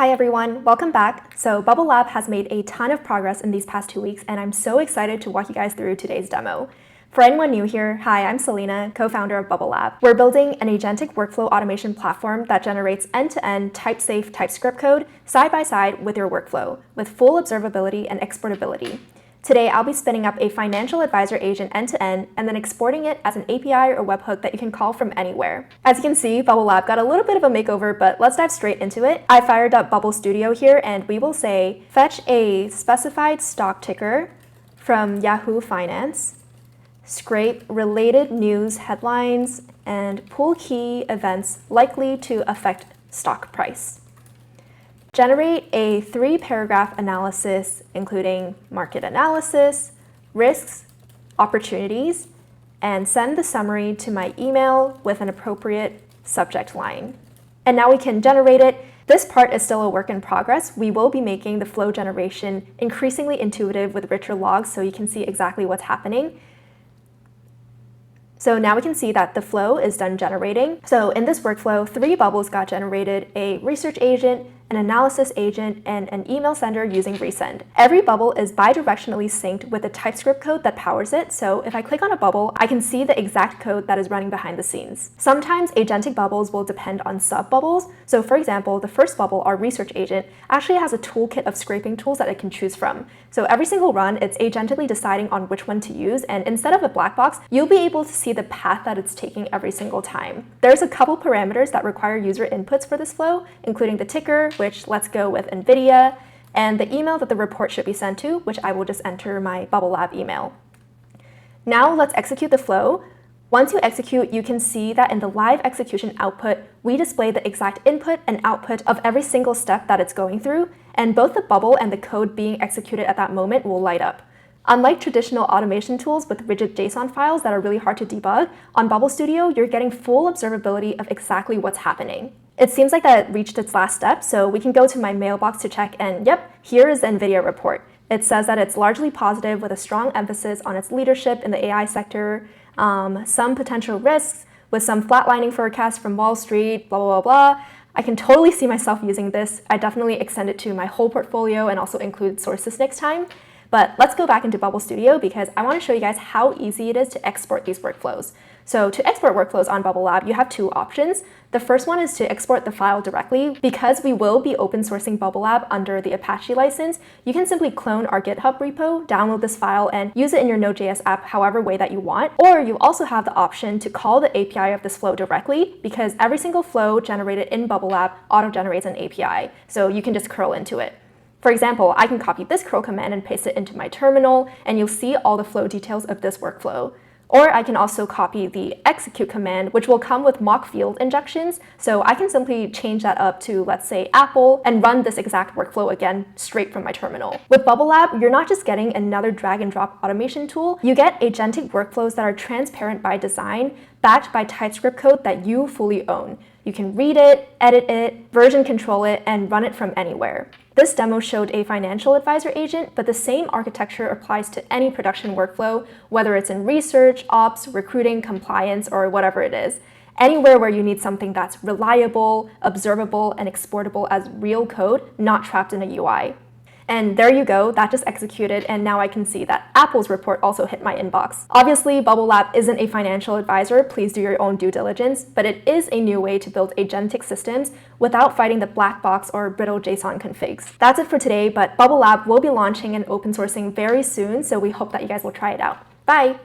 Hi everyone, welcome back. So Bubble Lab has made a ton of progress in these past 2 weeks, and I'm so excited to walk you guys through today's demo. For anyone new here, hi, I'm Selena, co-founder of Bubble Lab. We're building an agentic workflow automation platform that generates end-to-end type-safe TypeScript code side by side with your workflow, with full observability and exportability. Today, I'll be spinning up a financial advisor agent end-to-end and then exporting it as an API or webhook that you can call from anywhere. As you can see, Bubble Lab got a little bit of a makeover, but let's dive straight into it. I fired up Bubble Studio here, and we will say, fetch a specified stock ticker from Yahoo Finance, scrape related news headlines, and pull key events likely to affect stock price. Generate a 3-paragraph analysis including market analysis, risks, opportunities, and send the summary to my email with an appropriate subject line. And now we can generate it. This part is still a work in progress. We will be making the flow generation increasingly intuitive with richer logs so you can see exactly what's happening. So now we can see that the flow is done generating. So in this workflow, 3 bubbles got generated: a research agent, an analysis agent, and an email sender using resend. Every bubble is bidirectionally synced with the TypeScript code that powers it. So if I click on a bubble, I can see the exact code that is running behind the scenes. Sometimes agentic bubbles will depend on sub-bubbles. So for example, the first bubble, our research agent, actually has a toolkit of scraping tools that it can choose from. So every single run, it's agentically deciding on which one to use. And instead of a black box, you'll be able to see the path that it's taking every single time. There's a couple parameters that require user inputs for this flow, including the ticker, which let's go with NVIDIA, and the email that the report should be sent to, which I will just enter my Bubble Lab email. Now let's execute the flow. Once you execute, you can see that in the live execution output, we display the exact input and output of every single step that it's going through, and both the bubble and the code being executed at that moment will light up. Unlike traditional automation tools with rigid JSON files that are really hard to debug, on Bubble Studio, you're getting full observability of exactly what's happening. It seems like that reached its last step, so we can go to my mailbox to check, and yep, here is the NVIDIA report. It says that it's largely positive with a strong emphasis on its leadership in the AI sector, some potential risks with some flatlining forecasts from Wall Street, blah, blah, blah, blah. I can totally see myself using this. I definitely extend it to my whole portfolio and also include sources next time. But let's go back into Bubble Studio because I want to show you guys how easy it is to export these workflows. So to export workflows on Bubble Lab, you have 2 options. The first one is to export the file directly. Because we will be open sourcing Bubble Lab under the Apache license, you can simply clone our GitHub repo, download this file, and use it in your Node.js app however way that you want. Or you also have the option to call the API of this flow directly, because every single flow generated in Bubble Lab auto-generates an API. So you can just curl into it. For example, I can copy this curl command and paste it into my terminal, and you'll see all the flow details of this workflow. Or I can also copy the execute command, which will come with mock field injections. So I can simply change that up to, let's say, Apple, and run this exact workflow again straight from my terminal. With Bubble Lab, you're not just getting another drag and drop automation tool, you get agentic workflows that are transparent by design, backed by TypeScript code that you fully own. You can read it, edit it, version control it, and run it from anywhere. This demo showed a financial advisor agent, but the same architecture applies to any production workflow, whether it's in research, ops, recruiting, compliance, or whatever it is. Anywhere where you need something that's reliable, observable, and exportable as real code, not trapped in a UI. And there you go, that just executed, and now I can see that Apple's report also hit my inbox. Obviously, Bubble Lab isn't a financial advisor, please do your own due diligence, but it is a new way to build agentic systems without fighting the black box or brittle JSON configs. That's it for today, but Bubble Lab will be launching and open sourcing very soon, so we hope that you guys will try it out. Bye!